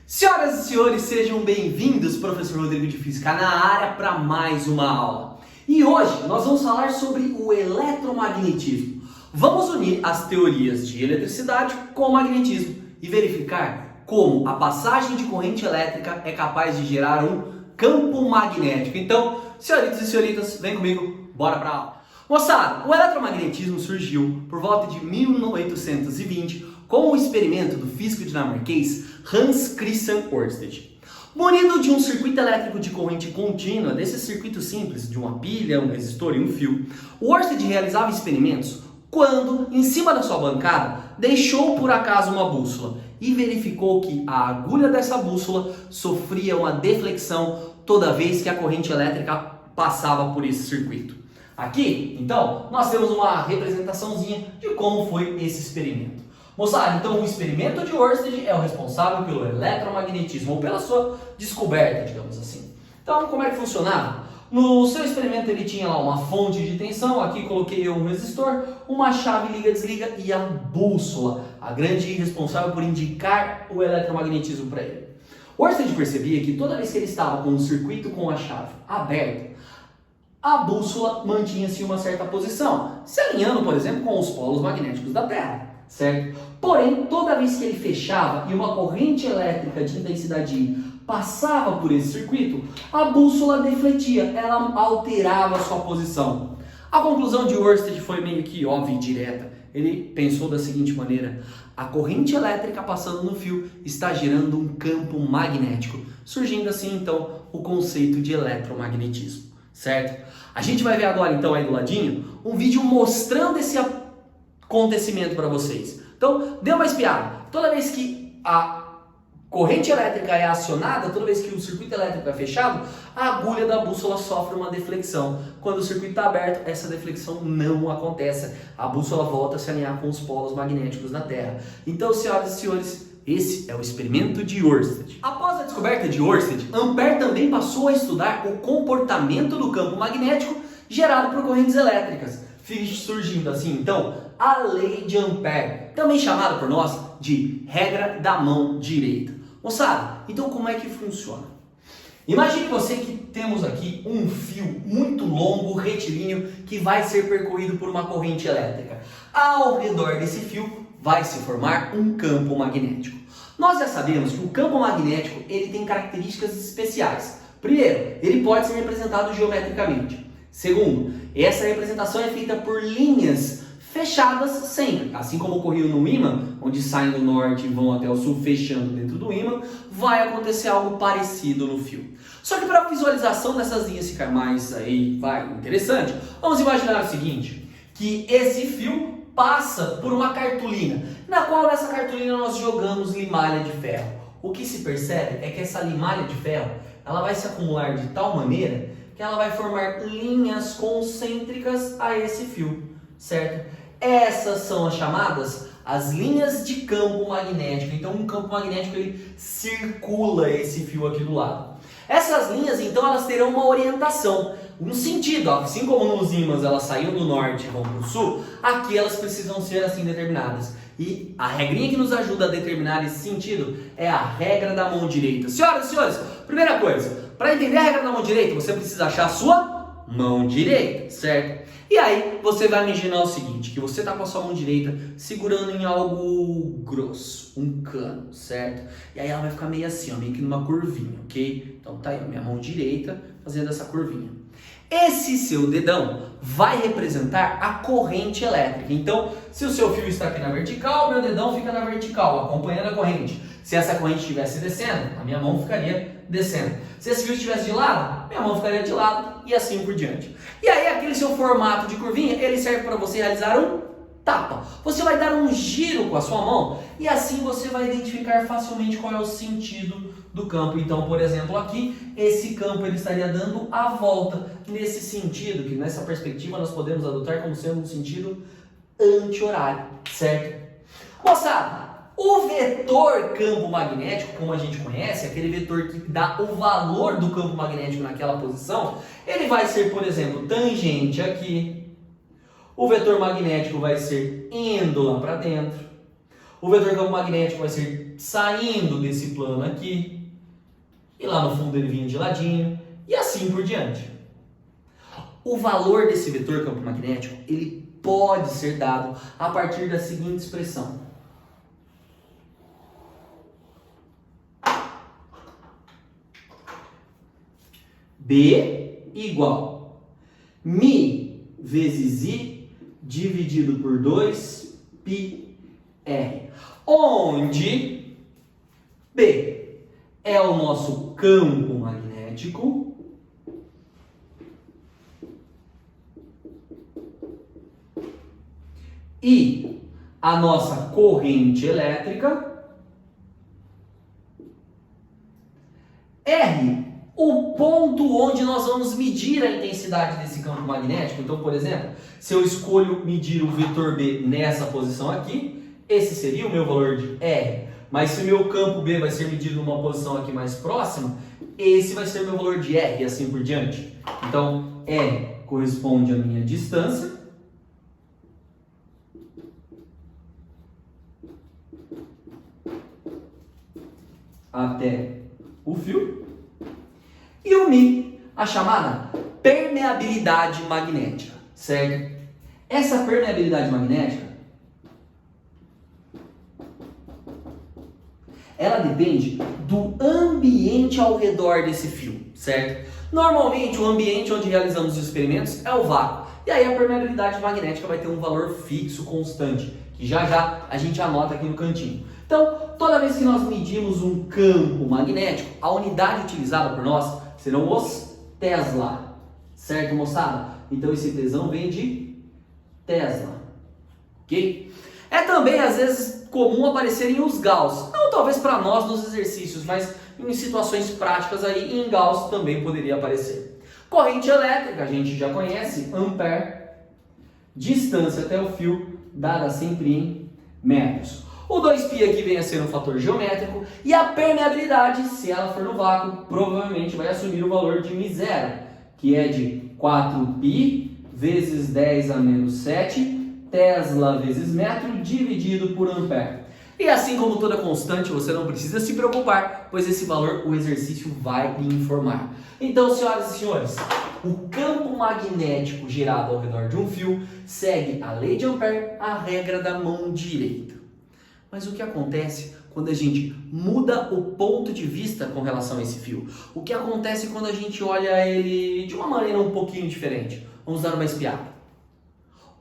Senhoras e senhores, sejam bem-vindos, professor Rodrigo de Física na área para mais uma aula. E hoje nós vamos falar sobre o eletromagnetismo. Vamos unir as teorias de eletricidade com o magnetismo e verificar como a passagem de corrente elétrica é capaz de gerar um campo magnético. Então, senhoritas e senhoritas, vem comigo, bora para a aula. Moçada, o eletromagnetismo surgiu por volta de 1820 com o experimento do físico dinamarquês Hans Christian Ørsted. Munido de um circuito elétrico de corrente contínua, desse circuito simples de uma pilha, um resistor e um fio, o Ørsted realizava experimentos quando, em cima da sua bancada, deixou por acaso uma bússola e verificou que a agulha dessa bússola sofria uma deflexão toda vez que a corrente elétrica passava por esse circuito. Aqui, então, nós temos uma representaçãozinha de como foi esse experimento. Moçada, então o experimento de Ørsted é o responsável pelo eletromagnetismo, ou pela sua descoberta, digamos assim. Então, como é que funcionava? No seu experimento ele tinha lá uma fonte de tensão, aqui coloquei um resistor, uma chave liga-desliga e a bússola, a grande responsável por indicar o eletromagnetismo para ele. Ørsted percebia que toda vez que ele estava com um circuito com a chave aberta, a bússola mantinha-se em uma certa posição, se alinhando, por exemplo, com os polos magnéticos da Terra, certo? Porém, toda vez que ele fechava e uma corrente elétrica de intensidade I passava por esse circuito, a bússola defletia, ela alterava a sua posição. A conclusão de Ørsted foi meio que óbvia e direta. Ele pensou da seguinte maneira: a corrente elétrica passando no fio está gerando um campo magnético, surgindo assim então o conceito de eletromagnetismo, certo? A gente vai ver agora então aí do ladinho um vídeo mostrando esse acontecimento para vocês. Então, dê uma espiada. Toda vez que a corrente elétrica é acionada, toda vez que o circuito elétrico é fechado, a agulha da bússola sofre uma deflexão. Quando o circuito está aberto, essa deflexão não acontece. A bússola volta a se alinhar com os polos magnéticos da Terra. Então, senhoras e senhores, esse é o experimento de Ørsted. Após a descoberta de Ørsted, Ampère também passou a estudar o comportamento do campo magnético gerado por correntes elétricas, surgindo assim então a lei de Ampère, também chamada por nós de regra da mão direita. Moçada, então como é que funciona? Imagine você que temos aqui um fio muito longo, retilíneo, que vai ser percorrido por uma corrente elétrica. Ao redor desse fio vai se formar um campo magnético. Nós já sabemos que o campo magnético ele tem características especiais. Primeiro, ele pode ser representado geometricamente. Segundo, essa representação é feita por linhas fechadas sempre. Assim como ocorreu no ímã, onde saem do norte e vão até o sul fechando dentro do ímã, vai acontecer algo parecido no fio. Só que para a visualização dessas linhas ficar mais interessante, vamos imaginar o seguinte, que esse fio passa por uma cartolina, na qual nessa cartolina nós jogamos limalha de ferro. O que se percebe é que essa limalha de ferro ela vai se acumular de tal maneira que ela vai formar linhas concêntricas a esse fio, certo? Essas são as chamadas as linhas de campo magnético. Então um campo magnético ele circula esse fio aqui do lado. Essas linhas então elas terão uma orientação, um sentido, assim como nos ímãs elas saíam do norte e vão para o sul, aqui elas precisam ser assim determinadas. E a regrinha que nos ajuda a determinar esse sentido é a regra da mão direita. Senhoras e senhores, primeira coisa, para entender a regra da mão direita, você precisa achar a sua mão direita, certo? E aí você vai imaginar o seguinte, que você está com a sua mão direita segurando em algo grosso, um cano, certo? E aí ela vai ficar meio assim, ó, meio que numa curvinha, ok? Então tá aí, minha mão direita fazendo essa curvinha. Esse seu dedão vai representar a corrente elétrica. Então, se o seu fio está aqui na vertical, meu dedão fica na vertical, acompanhando a corrente. Se essa corrente estivesse descendo, a minha mão ficaria descendo. Se esse fio estivesse de lado, minha mão ficaria de lado e assim por diante. E aí, aquele seu formato de curvinha, ele serve para você realizar um tapa. Você vai dar um giro com a sua mão e assim você vai identificar facilmente qual é o sentido do campo. Então, por exemplo, aqui, esse campo ele estaria dando a volta nesse sentido, que nessa perspectiva nós podemos adotar como sendo um sentido anti-horário, certo? Moçada, o vetor campo magnético, como a gente conhece, aquele vetor que dá o valor do campo magnético naquela posição, ele vai ser, por exemplo, tangente aqui. O vetor magnético vai ser indo lá para dentro. O vetor campo magnético vai ser saindo desse plano aqui, e lá no fundo ele vinha de ladinho, e assim por diante. O valor desse vetor campo magnético, ele pode ser dado a partir da seguinte expressão. B igual μ vezes I dividido por 2 πr, onde B é o nosso campo magnético e a nossa corrente elétrica, R, o ponto onde nós vamos medir a intensidade desse campo magnético. Então, por exemplo, se eu escolho medir o vetor B nessa posição aqui, esse seria o meu valor de R. Mas se o meu campo B vai ser medido numa posição aqui mais próxima, esse vai ser o meu valor de R e assim por diante. Então, R corresponde à minha distância até o fio. E o μ, a chamada permeabilidade magnética, certo? Essa permeabilidade magnética, ela depende do ambiente ao redor desse fio, certo? Normalmente, o ambiente onde realizamos os experimentos é o vácuo. E aí a permeabilidade magnética vai ter um valor fixo, constante, que já já a gente anota aqui no cantinho. Então, toda vez que nós medimos um campo magnético, a unidade utilizada por nós serão os Tesla, certo, moçada? Então, esse tesão vem de Tesla, ok? É também, às vezes, comum aparecerem os Gauss. Não talvez para nós nos exercícios, mas em situações práticas aí, em Gauss também poderia aparecer. Corrente elétrica, a gente já conhece, ampere. Distância até o fio, dada sempre em metros. O 2π aqui vem a ser um fator geométrico e a permeabilidade, se ela for no vácuo, provavelmente vai assumir o valor de μ0, que é de 4π vezes 10 a menos 7 Tesla vezes metro dividido por ampere. E assim como toda constante, você não precisa se preocupar, pois esse valor o exercício vai lhe informar. Então, senhoras e senhores, o campo magnético gerado ao redor de um fio segue a lei de Ampere, a regra da mão direita. Mas o que acontece quando a gente muda o ponto de vista com relação a esse fio? O que acontece quando a gente olha ele de uma maneira um pouquinho diferente? Vamos dar uma espiada.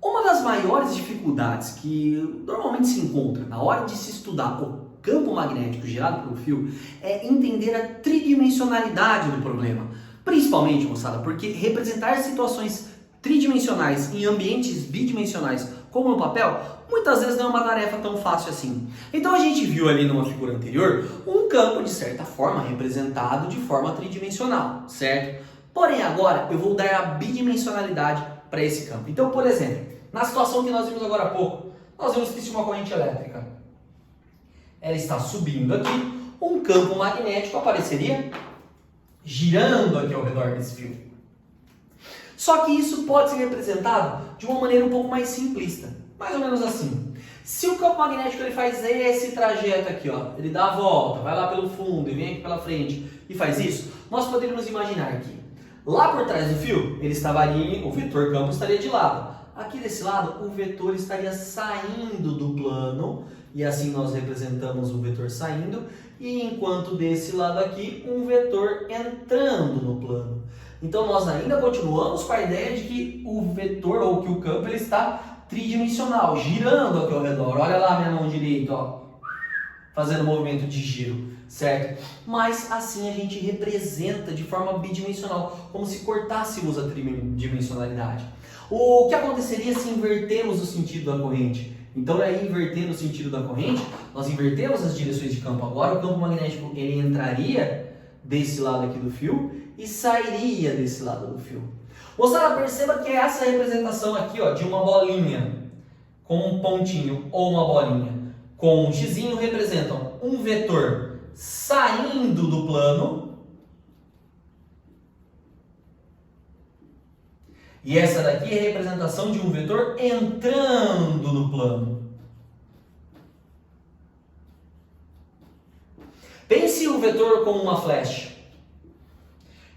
Uma das maiores dificuldades que normalmente se encontra na hora de se estudar o campo magnético gerado pelo fio é entender a tridimensionalidade do problema. Principalmente, moçada, porque representar situações tridimensionais em ambientes bidimensionais, como no papel, muitas vezes não é uma tarefa tão fácil assim. Então a gente viu ali numa figura anterior um campo, de certa forma, representado de forma tridimensional, certo? Porém, agora eu vou dar a bidimensionalidade para esse campo. Então, por exemplo, na situação que nós vimos agora há pouco, nós vimos que existe uma corrente elétrica. Ela está subindo aqui, um campo magnético apareceria girando aqui ao redor desse fio. Só que isso pode ser representado de uma maneira um pouco mais simplista, mais ou menos assim. Se o campo magnético ele faz esse trajeto aqui, ó, ele dá a volta, vai lá pelo fundo e vem aqui pela frente e faz isso, nós poderíamos imaginar que lá por trás do fio, ele estava ali, o vetor campo estaria de lado. Aqui desse lado, o vetor estaria saindo do plano, e assim nós representamos o vetor saindo, e enquanto desse lado aqui, um vetor entrando no plano. Então nós ainda continuamos com a ideia de que o vetor, ou que o campo, ele está tridimensional, girando aqui ao redor. Olha lá a minha mão direita, ó, fazendo movimento de giro, certo? Mas assim a gente representa de forma bidimensional, como se cortássemos a tridimensionalidade. O que aconteceria se invertermos o sentido da corrente? Então, aí, invertendo o sentido da corrente, nós invertemos as direções de campo. Agora, o campo magnético ele entraria desse lado aqui do fio e sairia desse lado do fio. Moçada, perceba que essa representação aqui, ó, de uma bolinha com um pontinho ou uma bolinha com um xizinho representam um vetor saindo do plano. E essa daqui é a representação de um vetor entrando no plano. Pense o vetor como uma flecha.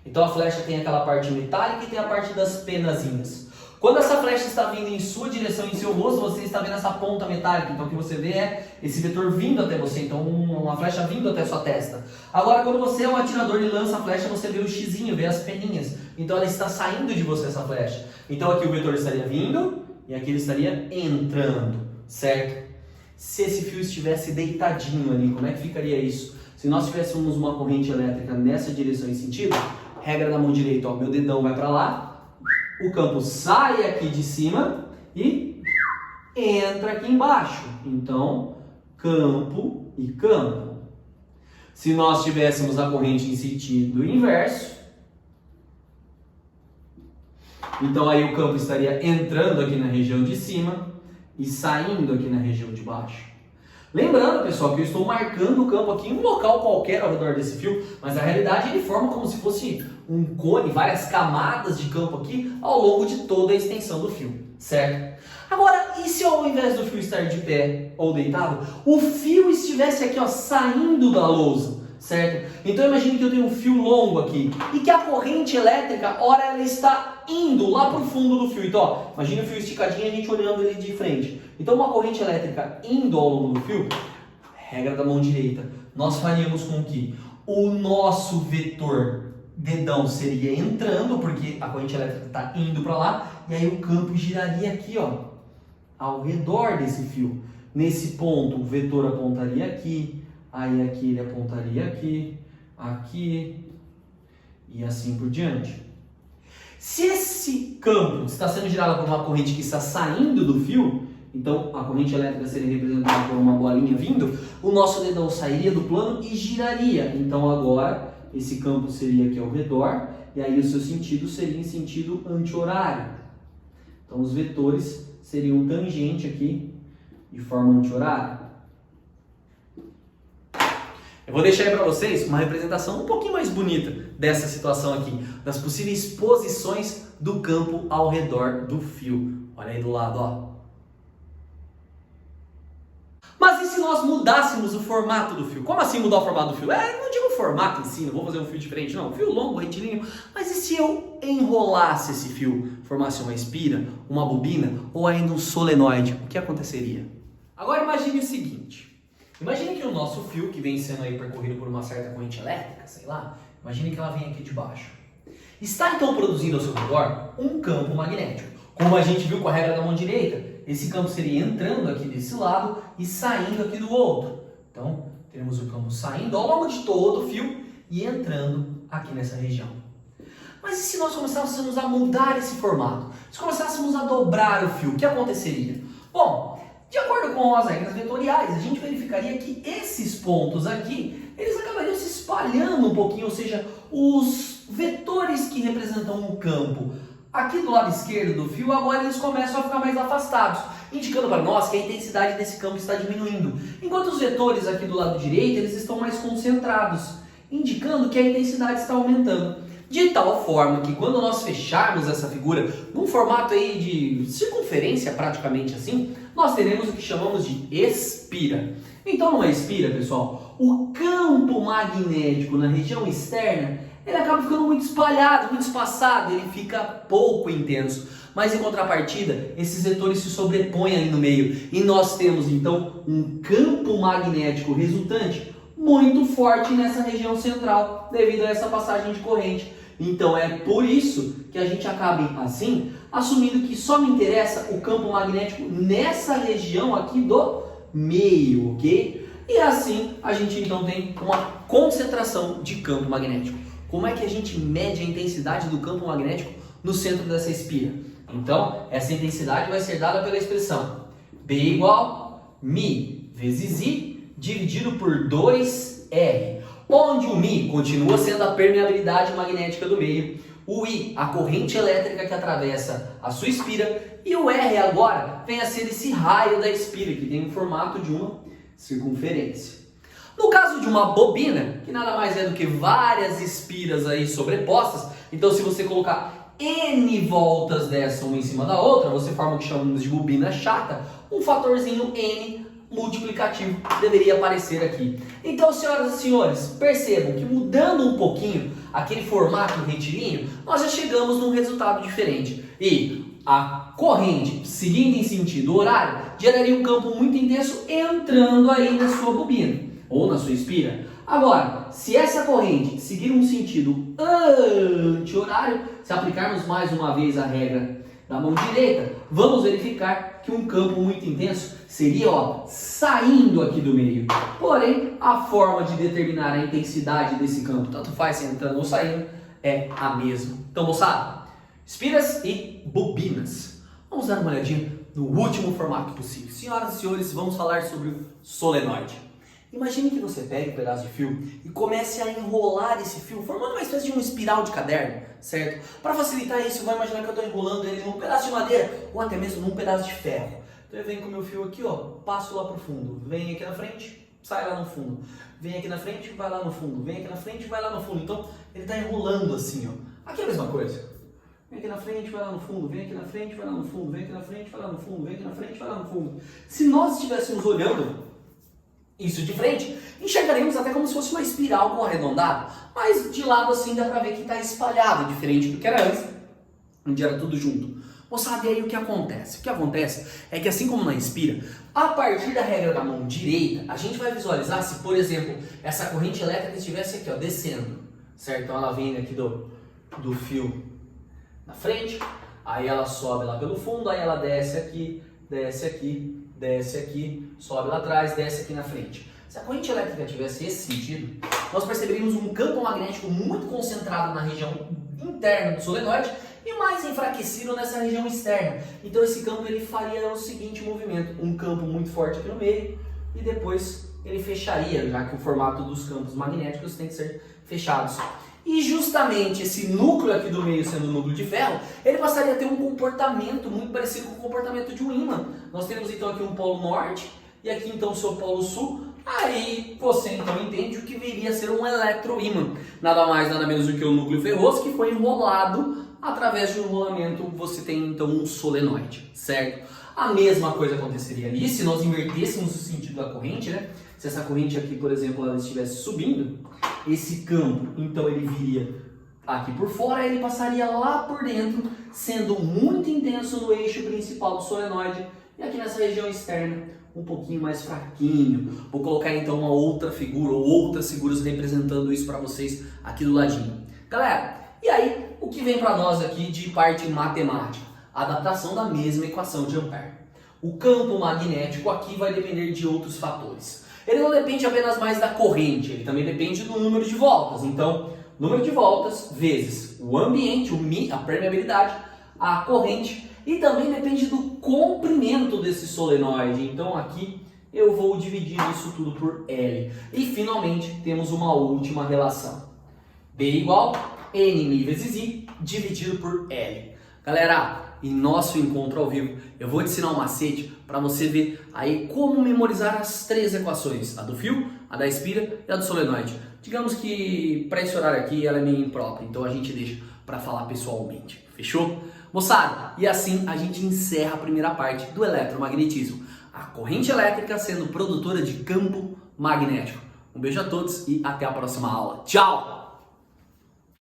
Então a flecha tem aquela parte metálica e tem a parte das penazinhas. Quando essa flecha está vindo em sua direção, em seu rosto, você está vendo essa ponta metálica. Então o que você vê é esse vetor vindo até você, então uma flecha vindo até a sua testa. Agora quando você é um atirador e lança a flecha, você vê o xizinho, vê as peninhas. Então ela está saindo de você essa flecha. Então aqui o vetor estaria vindo e aqui ele estaria entrando, certo? Se esse fio estivesse deitadinho ali, como é que ficaria isso? Se nós tivéssemos uma corrente elétrica nessa direção e sentido, regra da mão direita, ó, meu dedão vai para lá, o campo sai aqui de cima e entra aqui embaixo. Então, campo e campo. Se nós tivéssemos a corrente em sentido inverso, então aí o campo estaria entrando aqui na região de cima e saindo aqui na região de baixo. Lembrando, pessoal, que eu estou marcando o campo aqui em um local qualquer ao redor desse fio, mas na realidade ele forma como se fosse um cone, várias camadas de campo aqui ao longo de toda a extensão do fio, certo? Agora, e se ao invés do fio estar de pé ou deitado, o fio estivesse aqui, ó, saindo da lousa, certo? Então imagine que eu tenho um fio longo aqui e que a corrente elétrica, ora ela está indo lá para o fundo do fio. Então, ó, imagine o fio esticadinho e a gente olhando ele de frente. Então uma corrente elétrica indo ao longo do fio, regra da mão direita, nós faríamos com que o nosso vetor dedão seria entrando, porque a corrente elétrica está indo para lá, e aí o campo giraria aqui, ó, ao redor desse fio. Nesse ponto o vetor apontaria aqui, aí aqui ele apontaria aqui, aqui e assim por diante. Se esse campo está sendo girado por uma corrente que está saindo do fio, então a corrente elétrica seria representada por uma bolinha vindo, o nosso dedão sairia do plano e giraria. Então agora esse campo seria aqui ao redor e aí o seu sentido seria em sentido anti-horário. Então os vetores seriam tangente aqui de forma anti-horária. Eu vou deixar aí para vocês uma representação um pouquinho mais bonita dessa situação aqui, das possíveis posições do campo ao redor do fio. Olha aí do lado, ó. Mas e se nós mudássemos o formato do fio? Como assim mudar o formato do fio? Não digo o formato em si, não vou fazer um fio diferente, não. Fio longo, retilíneo. Mas e se eu enrolasse esse fio, formasse uma espira, uma bobina ou ainda um solenoide? O que aconteceria? Agora imagine o seguinte. Imagine que o nosso fio, que vem sendo aí percorrido por uma certa corrente elétrica, sei lá, imagine que ela vem aqui de baixo. Está então produzindo ao seu redor um campo magnético. Como a gente viu com a regra da mão direita, esse campo seria entrando aqui desse lado e saindo aqui do outro. Então, teremos o campo saindo ao longo de todo o fio e entrando aqui nessa região. Mas e se nós começássemos a mudar esse formato? Se começássemos a dobrar o fio, o que aconteceria? Bom, de acordo com as regras vetoriais, a gente verificaria que esses pontos aqui, eles acabariam se espalhando um pouquinho, ou seja, os vetores que representam o campo aqui do lado esquerdo do fio, agora eles começam a ficar mais afastados, indicando para nós que a intensidade desse campo está diminuindo. Enquanto os vetores aqui do lado direito, eles estão mais concentrados, indicando que a intensidade está aumentando. De tal forma que quando nós fecharmos essa figura num formato aí de circunferência praticamente assim, nós teremos o que chamamos de espira. Então numa espira, pessoal, o campo magnético na região externa, ele acaba ficando muito espalhado, muito espaçado, ele fica pouco intenso. Mas em contrapartida, esses vetores se sobrepõem ali no meio e nós temos então um campo magnético resultante muito forte nessa região central devido a essa passagem de corrente. Então é por isso que a gente acaba assim assumindo que só me interessa o campo magnético nessa região aqui do meio, ok? E assim a gente então tem uma concentração de campo magnético. Como é que a gente mede a intensidade do campo magnético no centro dessa espira? Então, essa intensidade vai ser dada pela expressão B igual μ vezes I dividido por 2R, onde o μ continua sendo a permeabilidade magnética do meio, o I, a corrente elétrica que atravessa a sua espira, e o R agora vem a ser esse raio da espira, que tem o formato de uma circunferência. No caso de uma bobina, que nada mais é do que várias espiras aí sobrepostas, então se você colocar N voltas dessa uma em cima da outra, você forma o que chamamos de bobina chata, um fatorzinho N multiplicativo deveria aparecer aqui. Então, senhoras e senhores, percebam que mudando um pouquinho aquele formato retilíneo, nós já chegamos num resultado diferente. E a corrente seguindo em sentido horário geraria um campo muito intenso entrando aí na sua bobina ou na sua espira. Agora, se essa corrente seguir um sentido anti-horário, se aplicarmos mais uma vez a regra da mão direita, vamos verificar que um campo muito intenso seria, saindo aqui do meio. Porém, a forma de determinar a intensidade desse campo, tanto faz se entrando ou saindo, é a mesma. Então, moçada, espiras e bobinas. Vamos dar uma olhadinha no último formato possível. Senhoras e senhores, vamos falar sobre o solenoide. Imagine que você pegue um pedaço de fio e comece a enrolar esse fio, formando uma espécie de uma espiral de caderno, certo? Para facilitar isso, vai imaginar que eu estou enrolando ele num pedaço de madeira ou até mesmo num pedaço de ferro. Então eu venho com o meu fio aqui, passo lá para o fundo, venho aqui na frente, sai lá no fundo, vem aqui na frente, vai lá no fundo, vem aqui na frente, vai lá no fundo. Então ele está enrolando assim, Aqui é a mesma coisa. Vem aqui na frente, vai lá no fundo, vem aqui na frente, vai lá no fundo, vem aqui na frente, vai lá no fundo, vem aqui na frente, vai lá no fundo. Se nós estivéssemos olhando isso de frente, enxergaremos até como se fosse uma espiral com arredondado, mas de lado assim dá pra ver que está espalhado, diferente do que era antes, onde era tudo junto. Moçada, e aí o que acontece? O que acontece é que assim como na espira, a partir da regra da mão direita, a gente vai visualizar se, por exemplo, essa corrente elétrica estivesse aqui, descendo, certo? Então ela vem aqui do fio na frente, aí ela sobe lá pelo fundo, aí ela desce aqui, desce aqui, desce aqui, sobe lá atrás, desce aqui na frente. Se a corrente elétrica tivesse esse sentido, nós perceberíamos um campo magnético muito concentrado na região interna do solenoide e mais enfraquecido nessa região externa. Então esse campo ele faria o seguinte movimento, um campo muito forte aqui no meio e depois ele fecharia, já que o formato dos campos magnéticos tem que ser fechados. E justamente esse núcleo aqui do meio, sendo o núcleo de ferro, ele passaria a ter um comportamento muito parecido com o comportamento de um ímã. Nós temos então aqui um polo norte e aqui então o seu polo sul. Aí você então entende o que viria a ser um eletroímã. Nada mais, nada menos do que o núcleo ferroso que foi enrolado. Através de um enrolamento você tem então um solenoide, certo? A mesma coisa aconteceria ali se nós invertêssemos o sentido da corrente, né? Se essa corrente aqui, por exemplo, ela estivesse subindo, esse campo, então ele viria aqui por fora, ele passaria lá por dentro, sendo muito intenso no eixo principal do solenoide, e aqui nessa região externa, um pouquinho mais fraquinho. Vou colocar então uma outra figura, ou outras figuras representando isso para vocês aqui do ladinho. Galera, e aí, o que vem para nós aqui de parte matemática? A adaptação da mesma equação de Ampère. O campo magnético aqui vai depender de outros fatores. Ele não depende apenas mais da corrente, ele também depende do número de voltas. Então, número de voltas vezes o ambiente, a permeabilidade, a corrente, e também depende do comprimento desse solenoide. Então aqui eu vou dividir isso tudo por L. E finalmente temos uma última relação. B igual N vezes I dividido por L. Galera, em nosso encontro ao vivo, eu vou te ensinar um macete para você ver aí como memorizar as três equações, a do fio, a da espira e a do solenoide. Digamos que para esse horário aqui ela é meio imprópria, então a gente deixa para falar pessoalmente, fechou? Moçada, e assim a gente encerra a primeira parte do eletromagnetismo, a corrente elétrica sendo produtora de campo magnético. Um beijo a todos e até a próxima aula. Tchau!